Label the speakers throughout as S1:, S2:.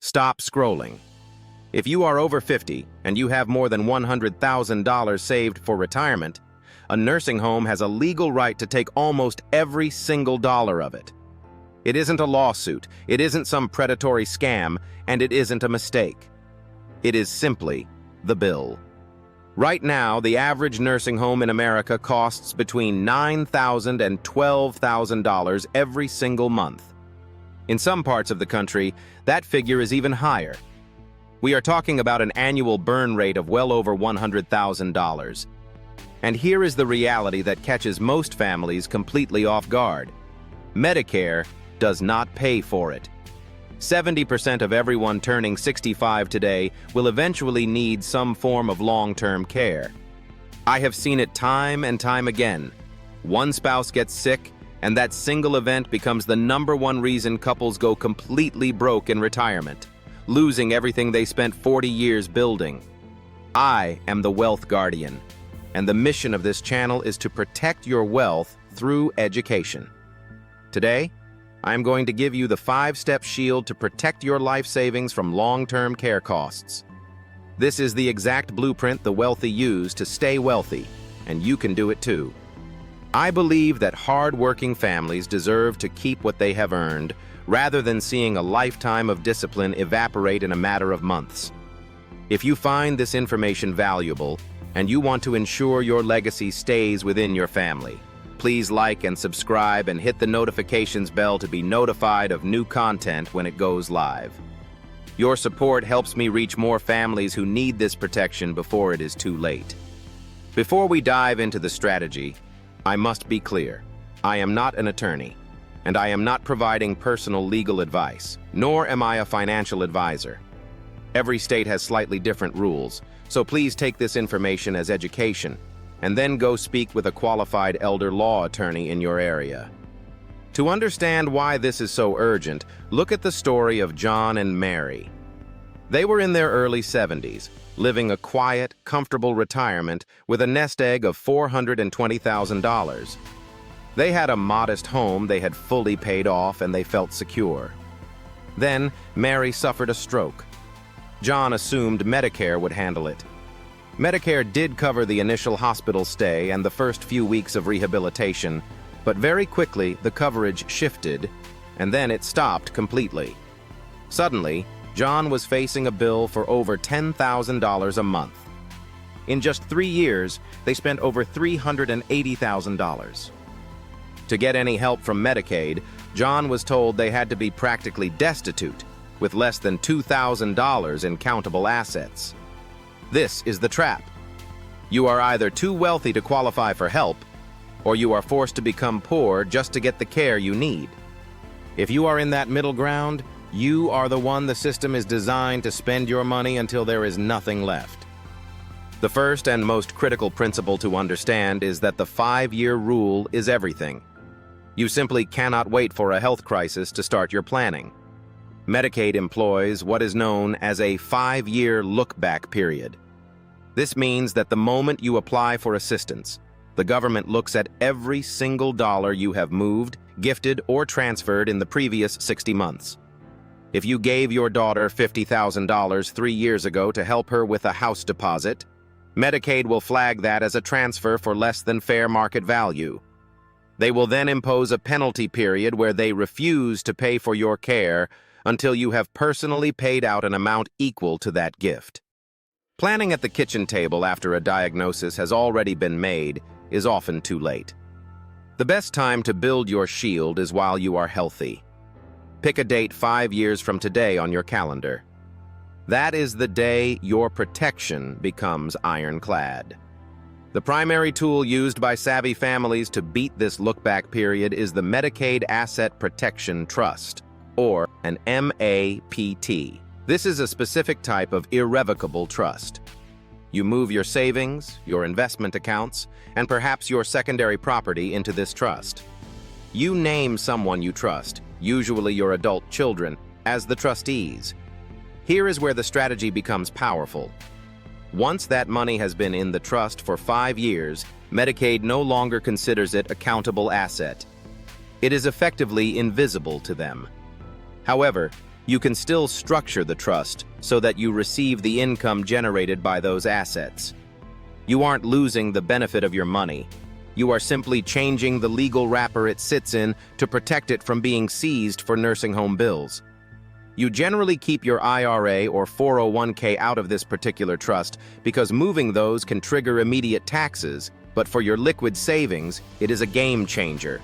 S1: Stop scrolling. If you are over 50 and you have more than $100,000 saved for retirement, a nursing home has a legal right to take almost every single dollar of it. It isn't a lawsuit, it isn't some predatory scam, and it isn't a mistake. It is simply the bill. Right now, the average nursing home in America costs between $9,000 and $12,000 every single month. In some parts of the country, that figure is even higher. We are talking about an annual burn rate of well over $100,000. And here is the reality that catches most families completely off guard. Medicare does not pay for it. 70% of everyone turning 65 today will eventually need some form of long-term care. I have seen it time and time again. One spouse gets sick, and that single event becomes the #1 reason couples go completely broke in retirement, losing everything they spent 40 years building. I am the Wealth Guardian, and the mission of this channel is to protect your wealth through education. Today, I'm going to give you the 5-step shield to protect your life savings from long-term care costs. This is the exact blueprint the wealthy use to stay wealthy, and you can do it too. I believe that hard-working families deserve to keep what they have earned, rather than seeing a lifetime of discipline evaporate in a matter of months. If you find this information valuable, and you want to ensure your legacy stays within your family, please like and subscribe and hit the notifications bell to be notified of new content when it goes live. Your support helps me reach more families who need this protection before it is too late. Before we dive into the strategy, I must be clear. I am not an attorney, and I am not providing personal legal advice, nor am I a financial advisor. Every state has slightly different rules, so please take this information as education, and then go speak with a qualified elder law attorney in your area. To understand why this is so urgent, look at the story of John and Mary. They were in their early 70s, living a quiet, comfortable retirement with a nest egg of $420,000. They had a modest home they had fully paid off, and they felt secure. Then, Mary suffered a stroke. John assumed Medicare would handle it. Medicare did cover the initial hospital stay and the first few weeks of rehabilitation, but very quickly the coverage shifted, and then it stopped completely. Suddenly, John was facing a bill for over $10,000 a month. In just 3 years, they spent over $380,000. To get any help from Medicaid, John was told they had to be practically destitute, with less than $2,000 in countable assets. This is the trap. You are either too wealthy to qualify for help, or you are forced to become poor just to get the care you need. If you are in that middle ground, you are the one the system is designed to spend your money until there is nothing left. The first and most critical principle to understand is that the 5-year rule is everything. You simply cannot wait for a health crisis to start your planning. Medicaid employs what is known as a 5-year look-back period. This means that the moment you apply for assistance, the government looks at every single dollar you have moved, gifted, or transferred in the previous 60 months. If you gave your daughter $50,000 3 years ago to help her with a house deposit, Medicaid will flag that as a transfer for less than fair market value. They will then impose a penalty period where they refuse to pay for your care until you have personally paid out an amount equal to that gift. Planning at the kitchen table after a diagnosis has already been made is often too late. The best time to build your shield is while you are healthy. Pick a date 5 years from today on your calendar. That is the day your protection becomes ironclad. The primary tool used by savvy families to beat this look-back period is the Medicaid Asset Protection Trust, or an MAPT. This is a specific type of irrevocable trust. You move your savings, your investment accounts, and perhaps your secondary property into this trust. You name someone you trust, usually your adult children, as the trustees. Here is where the strategy becomes powerful. Once that money has been in the trust for 5 years, Medicaid no longer considers it a countable asset. It is effectively invisible to them. However, you can still structure the trust so that you receive the income generated by those assets. You aren't losing the benefit of your money. You are simply changing the legal wrapper it sits in to protect it from being seized for nursing home bills. You generally keep your IRA or 401k out of this particular trust because moving those can trigger immediate taxes, but for your liquid savings, it is a game changer.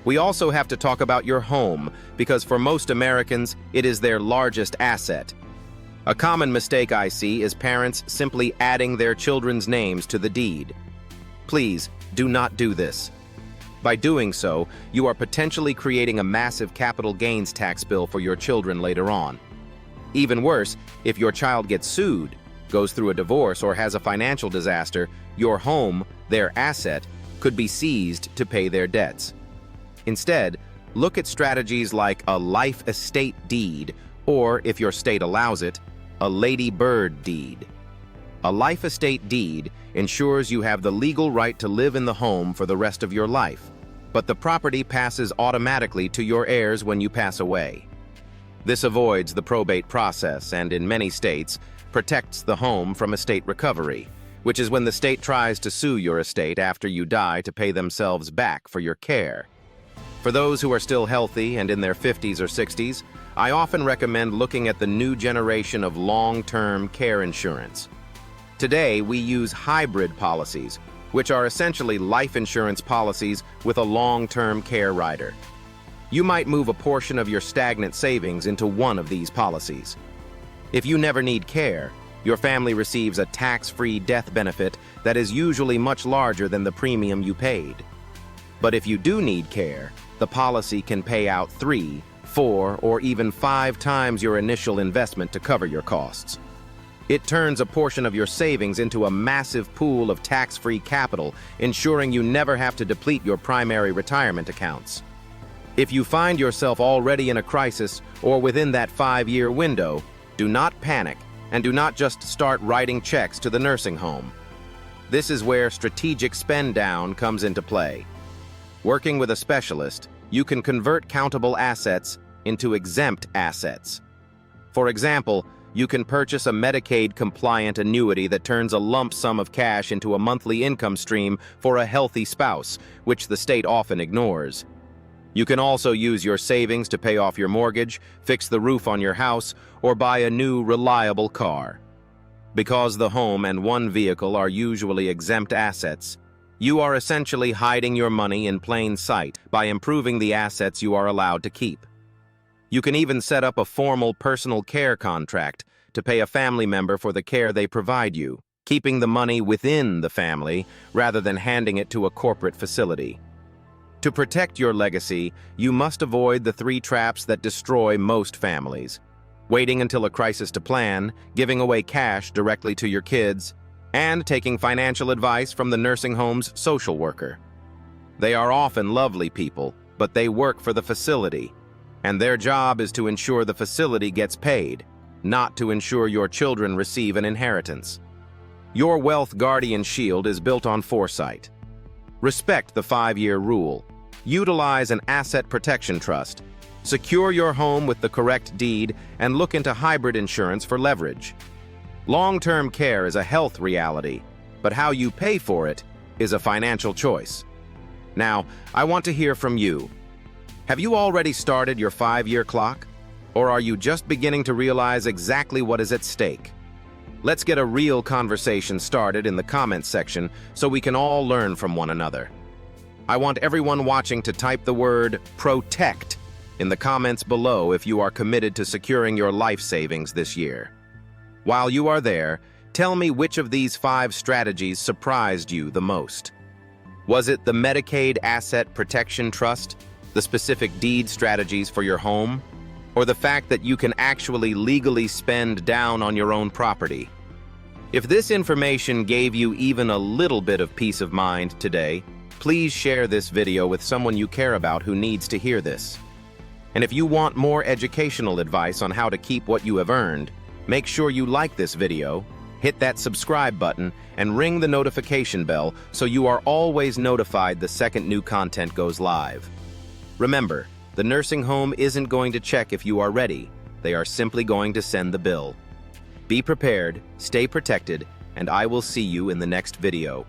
S1: We also have to talk about your home, because for most Americans, it is their largest asset. A common mistake I see is parents simply adding their children's names to the deed. Please, do not do this. By doing so, you are potentially creating a massive capital gains tax bill for your children later on. Even worse, if your child gets sued, goes through a divorce, or has a financial disaster, your home, their asset, could be seized to pay their debts. Instead, look at strategies like a life estate deed, or, if your state allows it, a Lady Bird deed. A life estate deed ensures you have the legal right to live in the home for the rest of your life, but the property passes automatically to your heirs when you pass away. This avoids the probate process and, in many states, protects the home from estate recovery, which is when the state tries to sue your estate after you die to pay themselves back for your care. For those who are still healthy and in their 50s or 60s, I often recommend looking at the new generation of long-term care insurance. Today, we use hybrid policies, which are essentially life insurance policies with a long-term care rider. You might move a portion of your stagnant savings into one of these policies. If you never need care, your family receives a tax-free death benefit that is usually much larger than the premium you paid. But if you do need care, the policy can pay out 3, 4, or even 5 times your initial investment to cover your costs. It turns a portion of your savings into a massive pool of tax-free capital, ensuring you never have to deplete your primary retirement accounts. If you find yourself already in a crisis or within that 5-year window, do not panic and do not just start writing checks to the nursing home. This is where strategic spend down comes into play. Working with a specialist, you can convert countable assets into exempt assets. For example, you can purchase a Medicaid-compliant annuity that turns a lump sum of cash into a monthly income stream for a healthy spouse, which the state often ignores. You can also use your savings to pay off your mortgage, fix the roof on your house, or buy a new, reliable car. Because the home and one vehicle are usually exempt assets, you are essentially hiding your money in plain sight by improving the assets you are allowed to keep. You can even set up a formal personal care contract to pay a family member for the care they provide you, keeping the money within the family rather than handing it to a corporate facility. To protect your legacy, you must avoid the 3 traps that destroy most families: waiting until a crisis to plan, giving away cash directly to your kids, and taking financial advice from the nursing home's social worker. They are often lovely people, but they work for the facility, and their job is to ensure the facility gets paid, not to ensure your children receive an inheritance. Your wealth guardian shield is built on foresight. Respect the 5-year rule. Utilize an asset protection trust. Secure your home with the correct deed and look into hybrid insurance for leverage. Long-term care is a health reality, but how you pay for it is a financial choice. Now, I want to hear from you. Have you already started your 5-year clock? Or are you just beginning to realize exactly what is at stake? Let's get a real conversation started in the comments section so we can all learn from one another. I want everyone watching to type the word PROTECT in the comments below if you are committed to securing your life savings this year. While you are there, tell me which of these 5 strategies surprised you the most. Was it the Medicaid Asset Protection Trust, the specific deed strategies for your home, or the fact that you can actually legally spend down on your own property? If this information gave you even a little bit of peace of mind today, please share this video with someone you care about who needs to hear this. And if you want more educational advice on how to keep what you have earned, make sure you like this video, hit that subscribe button, and ring the notification bell so you are always notified the second new content goes live. Remember, the nursing home isn't going to check if you are ready. They are simply going to send the bill. Be prepared, stay protected, and I will see you in the next video.